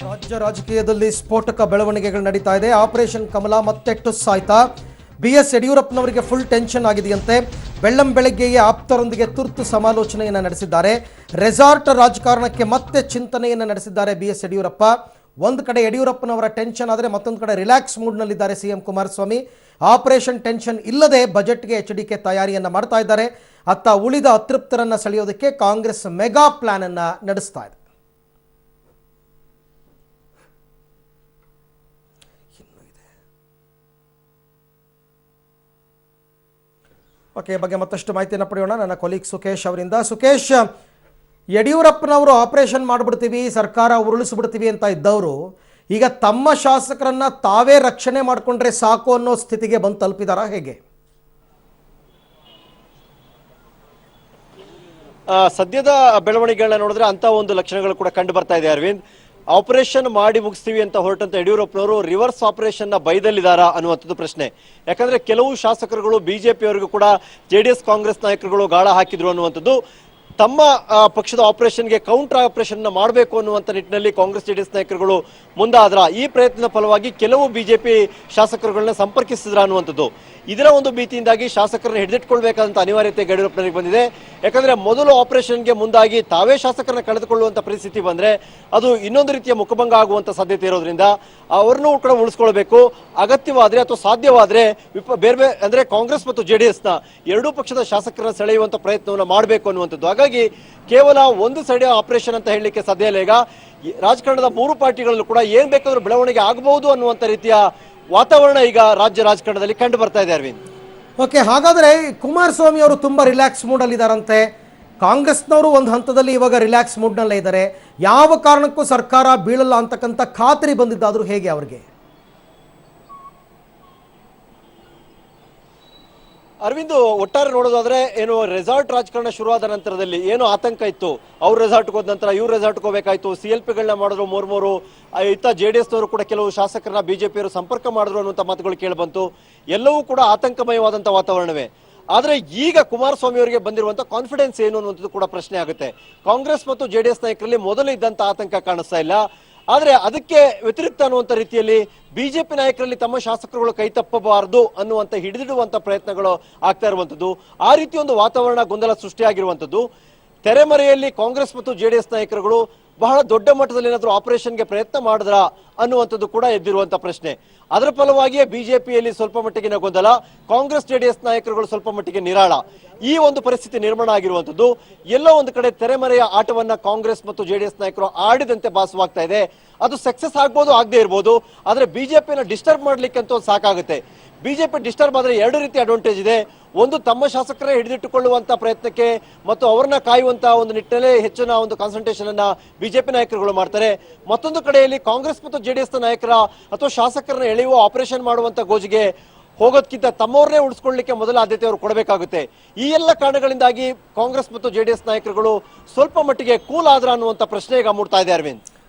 ರಾಜ್ಯ ರಾಜಕೀಯದಲ್ಲಿ ಸ್ಫೋಟಕ ಬೆಳವಣಿಗೆಗಳು ನಡೀತಾ ಇದೆ. ಆಪರೇಷನ್ ಕಮಲ ಮತ್ತೆ ಟುಸ್ ಆಯ್ತಾ? BS ಯಡಿಯೂರಪ್ಪನವರಿಗೆ ಫುಲ್ ಟೆನ್ಷನ್ ಆಗಿದೆಯಂತೆ. ಬೆಳ್ಳಂಬೆಳಗ್ಗೆಯೇ ಆಪ್ತರೊಂದಿಗೆ ತುರ್ತು ಸಮಾಲೋಚನೆಯನ್ನು ನಡೆಸಿದ್ದಾರೆ. ರೆಸಾರ್ಟ್ ರಾಜಕಾರಣಕ್ಕೆ ಮತ್ತೆ ಚಿಂತನೆಯನ್ನು ನಡೆಸಿದ್ದಾರೆ BS ಯಡಿಯೂರಪ್ಪ. ಒಂದು ಕಡೆ ಯಡಿಯೂರಪ್ಪನವರ ಟೆನ್ಷನ್ ಆದರೆ ಮತ್ತೊಂದು ಕಡೆ ರಿಲ್ಯಾಕ್ಸ್ ಮೂಡ್ನಲ್ಲಿದ್ದಾರೆ CM ಕುಮಾರಸ್ವಾಮಿ. ಆಪರೇಷನ್ ಟೆನ್ಷನ್ ಇಲ್ಲದೆ ಬಜೆಟ್ಗೆ HDK ತಯಾರಿಯನ್ನು ಮಾಡ್ತಾ ಇದ್ದಾರೆ. ಅತ್ತ ಉಳಿದ ಅತೃಪ್ತರನ್ನು ಸೆಳೆಯೋದಕ್ಕೆ ಕಾಂಗ್ರೆಸ್ ಮೆಗಾ ಪ್ಲಾನ್ ಅನ್ನು ನಡೆಸ್ತಾ ಇದೆ. ಓಕೆ, ಬಗ್ಗೆ ಮತ್ತಷ್ಟು ಮಾಹಿತಿಯನ್ನು ಪಡೆಯೋಣ ನನ್ನ ಕೊಲೀಗ್ ಸುಖೇಶ್ ಅವರಿಂದ. ಸುಖೇಶ್, ಯಡಿಯೂರಪ್ಪನವರು ಆಪರೇಷನ್ ಮಾಡಿಬಿಡ್ತೀವಿ, ಸರ್ಕಾರ ಉರುಳಿಸ್ಬಿಡ್ತೀವಿ ಅಂತ ಇದ್ದವರು ಈಗ ತಮ್ಮ ಶಾಸಕರನ್ನ ತಾವೇ ರಕ್ಷಣೆ ಮಾಡಿಕೊಂಡ್ರೆ ಸಾಕು ಅನ್ನೋ ಸ್ಥಿತಿಗೆ ಬಂದು ತಲುಪಿದಾರಾ ಹೇಗೆ? ಸದ್ಯದ ಬೆಳವಣಿಗೆಗಳನ್ನ ನೋಡಿದ್ರೆ ಅಂತ ಒಂದು ಲಕ್ಷಣಗಳು ಕೂಡ ಕಂಡು ಬರ್ತಾ ಇದೆ. ಅರವಿಂದ್, ಆಪರೇಷನ್ ಮಾಡಿ ಮುಗಿಸ್ತೀವಿ ಅಂತ ಹೊರಟಂತ ಯಡಿಯೂರಪ್ಪನವರು ರಿವರ್ಸ್ ಆಪರೇಷನ್ ನ ಬೈದಲ್ಲಿದ್ದಾರಾ ಅನ್ನುವಂಥದ್ದು ಪ್ರಶ್ನೆ. ಯಾಕಂದ್ರೆ ಕೆಲವು ಶಾಸಕರುಗಳು ಬಿಜೆಪಿ ಅವರಿಗೂ ಕೂಡ JDS ಕಾಂಗ್ರೆಸ್ ನಾಯಕರುಗಳು ಗಾಳ ಹಾಕಿದ್ರು ಅನ್ನುವಂಥದ್ದು. ತಮ್ಮ ಪಕ್ಷದ ಆಪರೇಷನ್ಗೆ ಕೌಂಟರ್ ಆಪರೇಷನ್ ಮಾಡಬೇಕು ಅನ್ನುವಂಥ ನಿಟ್ಟಿನಲ್ಲಿ ಕಾಂಗ್ರೆಸ್ JDS ನಾಯಕರುಗಳು ಮುಂದಾದ್ರ ಈ ಪ್ರಯತ್ನದ ಫಲವಾಗಿ ಕೆಲವು ಬಿಜೆಪಿ ಶಾಸಕರುಗಳನ್ನ ಸಂಪರ್ಕಿಸಿದ್ರ ಅನ್ನುವಂಥದ್ದು. ಇದರ ಒಂದು ಭೀತಿಯಿಂದಾಗಿ ಶಾಸಕರನ್ನ ಹಿಡಿದಿಟ್ಕೊಳ್ಬೇಕಾದಂತ ಅನಿವಾರ್ಯತೆ ಯಡಿಯೂರಪ್ಪನವರಿಗೆ ಬಂದಿದೆ. ಯಾಕಂದ್ರೆ ಮೊದಲು ಆಪರೇಷನ್ಗೆ ಮುಂದಾಗಿ ತಾವೇ ಶಾಸಕರನ್ನ ಕಳೆದುಕೊಳ್ಳುವಂತ ಪರಿಸ್ಥಿತಿ ಬಂದ್ರೆ ಅದು ಇನ್ನೊಂದು ರೀತಿಯ ಮುಖಭಂಗ ಆಗುವಂತ ಸಾಧ್ಯತೆ ಇರೋದ್ರಿಂದ ಅವ್ರನ್ನೂ ಕೂಡ ಉಳಿಸ್ಕೊಳ್ಬೇಕು. ಅಗತ್ಯವಾದ್ರೆ ಅಥವಾ ಸಾಧ್ಯವಾದ್ರೆ ಬೇರೆ ಅಂದ್ರೆ ಕಾಂಗ್ರೆಸ್ ಮತ್ತು JDS ನ ಎರಡೂ ಪಕ್ಷದ ಶಾಸಕರನ್ನ ಸೆಳೆಯುವಂತ ಪ್ರಯತ್ನವನ್ನ ಮಾಡಬೇಕು ಅನ್ನುವಂಥದ್ದು. ಹಾಗಾಗಿ ಕೇವಲ ಒಂದು ಸೈಡ್ ಆಪರೇಷನ್ ಅಂತ ಹೇಳಲಿಕ್ಕೆ ಸಾಧ್ಯ ಇಲ್ಲ. ಈಗ ರಾಜಕಾರಣದ ಮೂರು ಪಾರ್ಟಿಗಳಲ್ಲೂ ಕೂಡ ಏನ್ ಬೇಕಾದ್ರೂ ಬೆಳವಣಿಗೆ ಆಗಬಹುದು ಅನ್ನುವಂತ ರೀತಿಯ ವಾತಾವರಣ ಈಗ ರಾಜ್ಯ ರಾಜಕಾರಣದಲ್ಲಿ ಕಂಡು ಬರ್ತಾ ಇದೆ. ಅರವಿಂದ್, ಓಕೆ, ಹಾಗಾದ್ರೆ ಕುಮಾರಸ್ವಾಮಿ ಅವರು ತುಂಬಾ ರಿಲ್ಯಾಕ್ಸ್ ಮೂಡಲ್ಲಿ ಇದ್ದಾರಂತೆ. ಕಾಂಗ್ರೆಸ್ನವರು ಒಂದು ಹಂತದಲ್ಲಿ ಇವಾಗ ರಿಲ್ಯಾಕ್ಸ್ ಮೂಡ್ನಲ್ಲೇ ಇದ್ದಾರೆ. ಯಾವ ಕಾರಣಕ್ಕೂ ಸರ್ಕಾರ ಬೀಳಲ್ಲ ಅಂತಕ್ಕಂಥ ಖಾತ್ರಿ ಬಂದಿದ್ದಾದ್ರೂ ಹೇಗೆ ಅವ್ರಿಗೆ? ಅರವಿಂದ್, ಒಟ್ಟಾರೆ ನೋಡೋದಾದ್ರೆ ಏನು ರೆಸಾರ್ಟ್ ರಾಜಕಾರಣ ಶುರುವಾದ ನಂತರದಲ್ಲಿ ಏನು ಆತಂಕ ಇತ್ತು, ಅವ್ರು ರೆಸಾರ್ಟ್ಗೆ ಹೋದ ನಂತರ ಇವ್ರು ರೆಸಾರ್ಟ್ಗೆ ಹೋಗಬೇಕಾಯ್ತು, CLPಗಳನ್ನ ಮಾಡಿದ್ರು ಮೂರು ಇತ್ತ JDS ನವರು ಕೂಡ ಕೆಲವು ಶಾಸಕರನ್ನ ಬಿಜೆಪಿಯವರು ಸಂಪರ್ಕ ಮಾಡಿದ್ರು ಅನ್ನುವಂಥ ಮಾತುಗಳು ಕೇಳಿಬಂತು. ಎಲ್ಲವೂ ಕೂಡ ಆತಂಕಮಯವಾದಂಥ ವಾತಾವರಣವೇ. ಆದ್ರೆ ಈಗ ಕುಮಾರಸ್ವಾಮಿ ಅವರಿಗೆ ಬಂದಿರುವಂತ ಕಾನ್ಫಿಡೆನ್ಸ್ ಏನು ಅನ್ನುವಂಥದ್ದು ಕೂಡ ಪ್ರಶ್ನೆ ಆಗುತ್ತೆ. ಕಾಂಗ್ರೆಸ್ ಮತ್ತು JDS ನಾಯಕರಲ್ಲಿ ಮೊದಲು ಇದ್ದಂತ ಆತಂಕ ಕಾಣಿಸ್ತಾ ಇಲ್ಲ. ಆದ್ರೆ ಅದಕ್ಕೆ ವ್ಯತಿರಿಕ್ತ ಅನ್ನುವಂಥ ರೀತಿಯಲ್ಲಿ ಬಿಜೆಪಿ ನಾಯಕರಲ್ಲಿ ತಮ್ಮ ಶಾಸಕರುಗಳು ಕೈ ತಪ್ಪಬಾರದು ಅನ್ನುವಂಥ ಹಿಡಿದಿಡುವಂತ ಪ್ರಯತ್ನಗಳು ಆಗ್ತಾ ಇರುವಂತದ್ದು. ಆ ರೀತಿ ಒಂದು ವಾತಾವರಣ ಗೊಂದಲ ಸೃಷ್ಟಿಯಾಗಿರುವಂತದ್ದು. ತೆರೆಮರೆಯಲ್ಲಿ ಕಾಂಗ್ರೆಸ್ ಮತ್ತು JDS ನಾಯಕರುಗಳು ಬಹಳ ದೊಡ್ಡ ಮಟ್ಟದಲ್ಲಿ ಏನಾದರೂ ಆಪರೇಷನ್ಗೆ ಪ್ರಯತ್ನ ಮಾಡಿದ್ರ ಅನ್ನುವಂಥದ್ದು ಕೂಡ ಎದ್ದಿರುವಂತ ಪ್ರಶ್ನೆ. ಅದರ ಫಲವಾಗಿಯೇ ಬಿಜೆಪಿಯಲ್ಲಿ ಸ್ವಲ್ಪ ಮಟ್ಟಿಗಿನ ಗೊಂದಲ, ಕಾಂಗ್ರೆಸ್ JDS ನಾಯಕರುಗಳು ಸ್ವಲ್ಪ ಮಟ್ಟಿಗೆ ನಿರಾಳ. ಈ ಒಂದು ಪರಿಸ್ಥಿತಿ ನಿರ್ಮಾಣ ಆಗಿರುವಂತದ್ದು. ಎಲ್ಲೋ ಒಂದು ಕಡೆ ತೆರೆಮರೆಯ ಆಟವನ್ನ ಕಾಂಗ್ರೆಸ್ ಮತ್ತು JDS ನಾಯಕರು ಆಡಿದಂತೆ ಭಾಸವಾಗ್ತಾ ಇದೆ. ಅದು ಸಕ್ಸಸ್ ಆಗ್ಬೋದು, ಆಗದೆ ಇರ್ಬೋದು. ಆದ್ರೆ ಬಿಜೆಪಿನ ಡಿಸ್ಟರ್ಬ್ ಮಾಡ್ಲಿಕ್ಕಂತೂ ಸಾಕಾಗುತ್ತೆ. ಬಿಜೆಪಿ ಡಿಸ್ಟರ್ಬ್ ಆದ್ರೆ ಎರಡು ರೀತಿ ಅಡ್ವಾಂಟೇಜ್ ಇದೆ. ಒಂದು, ತಮ್ಮ ಶಾಸಕರೇ ಹಿಡಿದಿಟ್ಟುಕೊಳ್ಳುವಂತ ಪ್ರಯತ್ನಕ್ಕೆ ಮತ್ತು ಅವರನ್ನ ಕಾಯುವಂತ ಒಂದು ನಿಟ್ಟಿನಲ್ಲಿ ಹೆಚ್ಚಿನ ಒಂದು ಕಾನ್ಸಂಟ್ರೇಷನ್ ಅನ್ನ ಬಿಜೆಪಿ ನಾಯಕರುಗಳು ಮಾಡ್ತಾರೆ. ಮತ್ತೊಂದು ಕಡೆಯಲ್ಲಿ ಕಾಂಗ್ರೆಸ್ ಮತ್ತು JDS ನಾಯಕರ ಅಥವಾ ಶಾಸಕರನ್ನ ಎಳೆಯುವ ಆಪರೇಷನ್ ಮಾಡುವಂತ ಗೋಜಿಗೆ ಹೋಗೋದಕ್ಕಿಂತ ತಮ್ಮವ್ರನ್ನೇ ಉಳಿಸ್ಕೊಳ್ಳಿಕ್ಕೆ ಮೊದಲ ಆದ್ಯತೆ ಅವರು ಕೊಡಬೇಕಾಗುತ್ತೆ. ಈ ಎಲ್ಲ ಕಾರಣಗಳಿಂದಾಗಿ ಕಾಂಗ್ರೆಸ್ ಮತ್ತು JDS ನಾಯಕರುಗಳು ಸ್ವಲ್ಪ ಮಟ್ಟಿಗೆ ಕೂಲ್ ಆದ್ರ ಅನ್ನುವಂತ ಪ್ರಶ್ನೆ ಈಗ ಮೂಡ್ತಾ ಇದೆ. ಅರವಿಂದ್,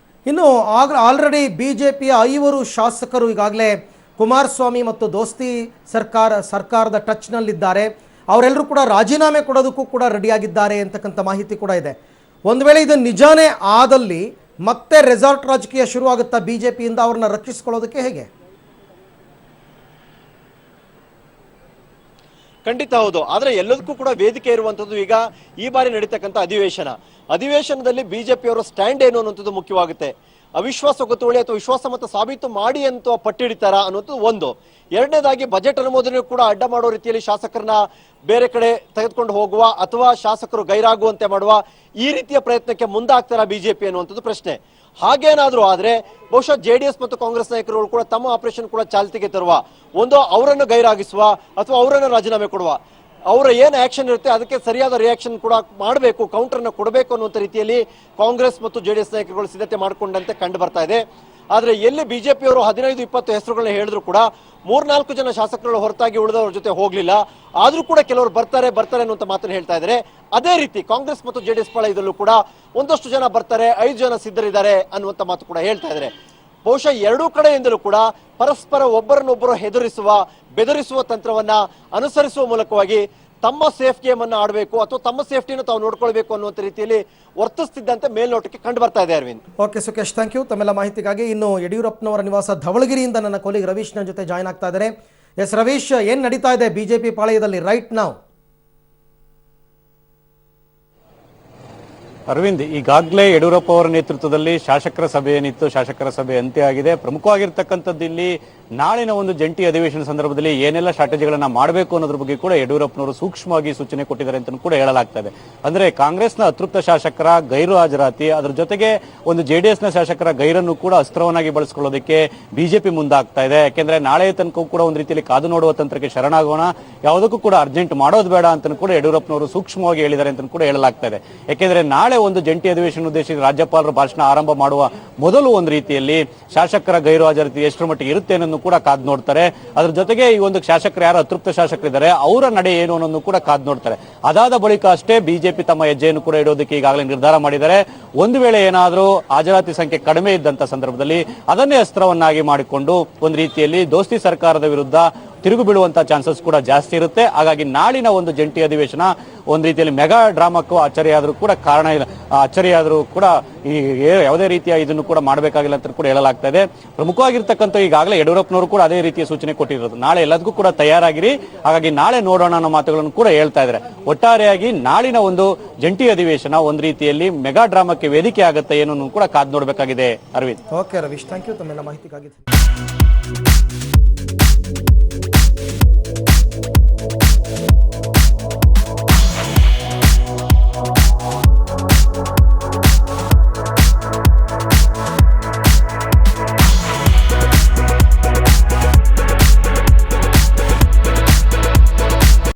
ಇನ್ನು ಆಲ್ರೆಡಿ ಬಿಜೆಪಿಯ 5 ಶಾಸಕರು ಈಗಾಗಲೇ ಕುಮಾರಸ್ವಾಮಿ ಮತ್ತು ದೋಸ್ತಿ ಸರ್ಕಾರದ ಟಚ್ನಲ್ಲಿದ್ದಾರೆ. ಅವರೆಲ್ಲರೂ ಕೂಡ ರಾಜೀನಾಮೆ ಕೊಡೋದಕ್ಕೂ ಕೂಡ ರೆಡಿಯಾಗಿದ್ದಾರೆ ಅಂತಕ್ಕಂಥ ಮಾಹಿತಿ ಕೂಡ ಇದೆ. ಒಂದು ವೇಳೆ ಇದು ನಿಜಾನೇ ಆದಲ್ಲಿ ಮತ್ತೆ ರೆಸಾರ್ಟ್ ರಾಜಕೀಯ ಶುರುವಾಗುತ್ತಾ ಬಿಜೆಪಿಯಿಂದ ಅವ್ರನ್ನ ರಕ್ಷಿಸಿಕೊಳ್ಳೋದಕ್ಕೆ ಹೇಗೆ? ಖಂಡಿತ ಹೌದು. ಆದ್ರೆ ಎಲ್ಲದಕ್ಕೂ ಕೂಡ ವೇದಿಕೆ ಇರುವಂತದ್ದು ಈಗ ಈ ಬಾರಿ ನಡೀತಕ್ಕಂಥ ಅಧಿವೇಶನದಲ್ಲಿ ಬಿಜೆಪಿಯವರ ಸ್ಟ್ಯಾಂಡ್ ಏನು ಅನ್ನುವಂಥದ್ದು ಮುಖ್ಯವಾಗುತ್ತೆ. ಅವಿಶ್ವಾಸ ಗೊತ್ತುವಳಿ ಅಥವಾ ವಿಶ್ವಾಸ ಮತ ಸಾಬೀತು ಮಾಡಿ ಅಂತ ಪಟ್ಟಿಡಿತಾರ ಅನ್ನೋದು ಒಂದು. ಎರಡನೇದಾಗಿ ಬಜೆಟ್ ಅನುಮೋದನೆ ಕೂಡ ಅಡ್ಡ ಮಾಡೋ ರೀತಿಯಲ್ಲಿ ಶಾಸಕರನ್ನ ಬೇರೆ ಕಡೆ ತೆಗೆದುಕೊಂಡು ಹೋಗುವ ಅಥವಾ ಶಾಸಕರು ಗೈರಾಗುವಂತೆ ಮಾಡುವ ಈ ರೀತಿಯ ಪ್ರಯತ್ನಕ್ಕೆ ಮುಂದಾಗ್ತಾರ ಬಿಜೆಪಿ ಅನ್ನುವಂಥದ್ದು ಪ್ರಶ್ನೆ. ಹಾಗೇನಾದ್ರೂ ಆದ್ರೆ ಬಹುಶಃ JDS ಮತ್ತು ಕಾಂಗ್ರೆಸ್ ನಾಯಕರುಗಳು ಕೂಡ ತಮ್ಮ ಆಪರೇಷನ್ ಕೂಡ ಚಾಲ್ತಿಗೆ ತರುವ, ಒಂದು ಅವರನ್ನು ಗೈರಾಗಿಸುವ ಅಥವಾ ಅವರನ್ನು ರಾಜೀನಾಮೆ ಕೊಡುವ, ಅವರ ಏನ್ ಆಕ್ಷನ್ ಇರುತ್ತೆ ಅದಕ್ಕೆ ಸರಿಯಾದ ರಿಯಾಕ್ಷನ್ ಕೂಡ ಮಾಡಬೇಕು, ಕೌಂಟರ್ನ ಕೊಡಬೇಕು ಅನ್ನುವಂಥ ರೀತಿಯಲ್ಲಿ ಕಾಂಗ್ರೆಸ್ ಮತ್ತು JDS ನಾಯಕರುಗಳು ಸಿದ್ಧತೆ ಮಾಡಿಕೊಂಡಂತೆ ಕಂಡು ಬರ್ತಾ ಇದೆ. ಆದ್ರೆ ಎಲ್ಲಿ ಬಿಜೆಪಿಯವರು 15-20 ಹೆಸರುಗಳನ್ನ ಹೇಳಿದ್ರು ಕೂಡ 3-4 ಜನ ಶಾಸಕರುಗಳು ಹೊರತಾಗಿ ಉಳಿದವರ ಜೊತೆ ಹೋಗ್ಲಿಲ್ಲ. ಆದ್ರೂ ಕೂಡ ಕೆಲವರು ಬರ್ತಾರೆ ಅನ್ನುವಂಥ ಮಾತನ್ನು ಹೇಳ್ತಾ ಇದ್ದಾರೆ. ಅದೇ ರೀತಿ ಕಾಂಗ್ರೆಸ್ ಮತ್ತು JDS ಪಾಳಯದಲ್ಲೂ ಕೂಡ ಒಂದಷ್ಟು ಜನ ಬರ್ತಾರೆ, 5 ಜನ ಸಿದ್ಧರಿದ್ದಾರೆ ಅನ್ನುವಂಥ ಮಾತು ಕೂಡ ಹೇಳ್ತಾ ಇದ್ದಾರೆ. ಬಹುಶಃ ಎರಡೂ ಕಡೆಯಿಂದಲೂ ಕೂಡ ಪರಸ್ಪರ ಒಬ್ಬರನ್ನೊಬ್ಬರು ಹೆದರಿಸುವ ಬೆದರಿಸುವ ತಂತ್ರವನ್ನ ಅನುಸರಿಸುವ ಮೂಲಕವಾಗಿ ತಮ್ಮ ಸೇಫ್ ಗೇಮ್ ಅನ್ನ ಆಡಬೇಕು ಅಥವಾ ತಮ್ಮ ಸೇಫ್ಟಿನ ತಾವು ನೋಡ್ಕೊಳ್ಬೇಕು ಅನ್ನುವಂತ ರೀತಿಯಲ್ಲಿ ವರ್ತಿಸ್ತಿದ್ದಂತೆ ಮೇಲ್ನೋಟಕ್ಕೆ ಕಂಡು ಬರ್ತಾ ಇದೆ. Arvind. Okay Sukhesh, thank you ತಮ್ಮೆಲ್ಲ ಮಾಹಿತಿಗಾಗಿ. ಇನ್ನು ಯಡಿಯೂರಪ್ಪನವರ ನಿವಾಸ ಧವಳಗಿರಿಯಿಂದ ನನ್ನ ಕೊಲೀಗ್ ರವೀಶ್ ನನ್ನ ಜೊತೆ ಜಾಯ್ನ್ ಆಗ್ತಾ ಇದ್ದಾರೆ. ಎಸ್ ರವೀಶ್, ಏನ್ ನಡೀತಾ ಇದೆ ಬಿಜೆಪಿ ಪಾಳಯದಲ್ಲಿ ರೈಟ್ ನಾವು? ಅರವಿಂದ್, ಈಗಾಗಲೇ ಯಡಿಯೂರಪ್ಪ ಅವರ ನೇತೃತ್ವದಲ್ಲಿ ಶಾಸಕರ ಸಭೆ ಏನಿತ್ತು, ಶಾಸಕರ ಸಭೆ ಅಂತ್ಯ ಆಗಿದೆ. ಪ್ರಮುಖವಾಗಿರ್ತಕ್ಕಂಥದ್ದು ಇಲ್ಲಿ ನಾಳಿನ ಒಂದು ಜಂಟಿ ಅಧಿವೇಶನ ಸಂದರ್ಭದಲ್ಲಿ ಏನೆಲ್ಲ ಸ್ಟ್ರಾಟಜಿಗಳನ್ನ ಮಾಡಬೇಕು ಅನ್ನೋದ್ರ ಬಗ್ಗೆ ಕೂಡ ಯಡಿಯೂರಪ್ಪನವರು ಸೂಕ್ಷ್ಮವಾಗಿ ಸೂಚನೆ ಕೊಟ್ಟಿದ್ದಾರೆ ಅಂತ ಕೂಡ ಹೇಳಲಾಗ್ತಾ ಇದೆ. ಅಂದ್ರೆ ಕಾಂಗ್ರೆಸ್ನ ಅತೃಪ್ತ ಶಾಸಕರ ಗೈರು ಹಾಜರಾತಿ, ಅದ್ರ ಜೊತೆಗೆ ಒಂದು ಜೆಡಿಎಸ್ನ ಶಾಸಕರ ಗೈರನ್ನು ಕೂಡ ಅಸ್ತ್ರವನ್ನಾಗಿ ಬಳಸಿಕೊಳ್ಳೋದಕ್ಕೆ ಬಿಜೆಪಿ ಮುಂದಾಗ್ತಾ ಇದೆ. ಯಾಕೆಂದ್ರೆ ನಾಳೆ ತನಕ ಕೂಡ ಒಂದು ರೀತಿಯಲ್ಲಿ ಕಾದು ನೋಡುವ ತಂತ್ರಕ್ಕೆ ಶರಣಾಗೋಣ, ಯಾವುದಕ್ಕೂ ಕೂಡ ಅರ್ಜೆಂಟ್ ಮಾಡೋದು ಬೇಡ ಅಂತ ಕೂಡ ಯಡಿಯೂರಪ್ಪನವರು ಸೂಕ್ಷ್ಮವಾಗಿ ಹೇಳಿದ್ದಾರೆ ಅಂತ ಕೂಡ ಹೇಳಲಾಗ್ತಾ ಇದೆ. ಯಾಕೆಂದ್ರೆ ನಾಳೆ ಒಂದು ಜಂಟಿ ಅಧಿವೇಶನ ಉದ್ದೇಶಿಸಿ ರಾಜ್ಯಪಾಲರ ಭಾಷಣ ಆರಂಭ ಮಾಡುವ ಮೊದಲು ಒಂದು ರೀತಿಯಲ್ಲಿ ಶಾಸಕರ ಗೈರು ಹಾಜರಾತಿ ಎಷ್ಟರ ಮಟ್ಟಿಗೆ ಇರುತ್ತೆ ಅನ್ನೋದು ಕೂಡ ಕಾದ್ ನೋಡ್ತಾರೆ. ಅದ್ರ ಜೊತೆಗೆ ಈ ಒಂದು ಶಾಸಕರು ಯಾರು ಅತೃಪ್ತ ಶಾಸಕರಿದ್ದಾರೆ ಅವರ ನಡೆ ಏನು ಅನ್ನೋದು ಕೂಡ ಕಾದ್ ನೋಡ್ತಾರೆ. ಅದಾದ ಬಳಿಕ ಅಷ್ಟೇ ಬಿಜೆಪಿ ತಮ್ಮ ಹೆಜ್ಜೆಯನ್ನು ಕೂಡ ಇಡೋದಕ್ಕೆ ಈಗಾಗಲೇ ನಿರ್ಧಾರ ಮಾಡಿದ್ದಾರೆ. ಒಂದು ವೇಳೆ ಏನಾದರೂ ಹಾಜರಾತಿ ಸಂಖ್ಯೆ ಕಡಿಮೆ ಇದ್ದಂತ ಸಂದರ್ಭದಲ್ಲಿ ಅದನ್ನೇ ಅಸ್ತ್ರವನ್ನಾಗಿ ಮಾಡಿಕೊಂಡು ಒಂದು ರೀತಿಯಲ್ಲಿ ದೋಸ್ತಿ ಸರ್ಕಾರದ ವಿರುದ್ಧ ತಿರುಗು ಬೀಳುವಂತಹ ಚಾನ್ಸಸ್ ಕೂಡ ಜಾಸ್ತಿ ಇರುತ್ತೆ. ಹಾಗಾಗಿ ನಾಳಿನ ಒಂದು ಜಂಟಿ ಅಧಿವೇಶನ ಒಂದು ರೀತಿಯಲ್ಲಿ ಮೆಗಾ ಡ್ರಾಮಾಕ್ಕೂ ಅಚ್ಚರಿಯಾದರೂ ಕೂಡ ಕಾರಣ ಇಲ್ಲ, ಅಚ್ಚರಿಯಾದರೂ ಕೂಡ ಈ ಯಾವುದೇ ರೀತಿಯ ಇದನ್ನು ಕೂಡ ಮಾಡಬೇಕಾಗಿಲ್ಲ ಅಂತ ಕೂಡ ಹೇಳಲಾಗ್ತಾ ಇದೆ. ಪ್ರಮುಖವಾಗಿರ್ತಕ್ಕಂಥ ಈಗಾಗಲೇ ಯಡಿಯೂರಪ್ಪನವರು ಕೂಡ ಅದೇ ರೀತಿಯ ಸೂಚನೆ ಕೊಟ್ಟಿರೋದು, ನಾಳೆ ಎಲ್ಲದಕ್ಕೂ ಕೂಡ ತಯಾರಾಗಿರಿ, ಹಾಗಾಗಿ ನಾಳೆ ನೋಡೋಣ ಅನ್ನೋ ಮಾತುಗಳನ್ನು ಕೂಡ ಹೇಳ್ತಾ ಇದ್ದಾರೆ. ಒಟ್ಟಾರೆಯಾಗಿ ನಾಳಿನ ಒಂದು ಜಂಟಿ ಅಧಿವೇಶನ ಒಂದು ರೀತಿಯಲ್ಲಿ ಮೆಗಾ ಡ್ರಾಮಾಕ್ಕೆ ವೇದಿಕೆ ಆಗುತ್ತೆ ಏನನ್ನು ಕೂಡ ಕಾದ್ ನೋಡಬೇಕಾಗಿದೆ. Arvind. Okay Ravish, thank you ತಮ್ಮೆಲ್ಲ ಮಾಹಿತಿಗಾಗಿ.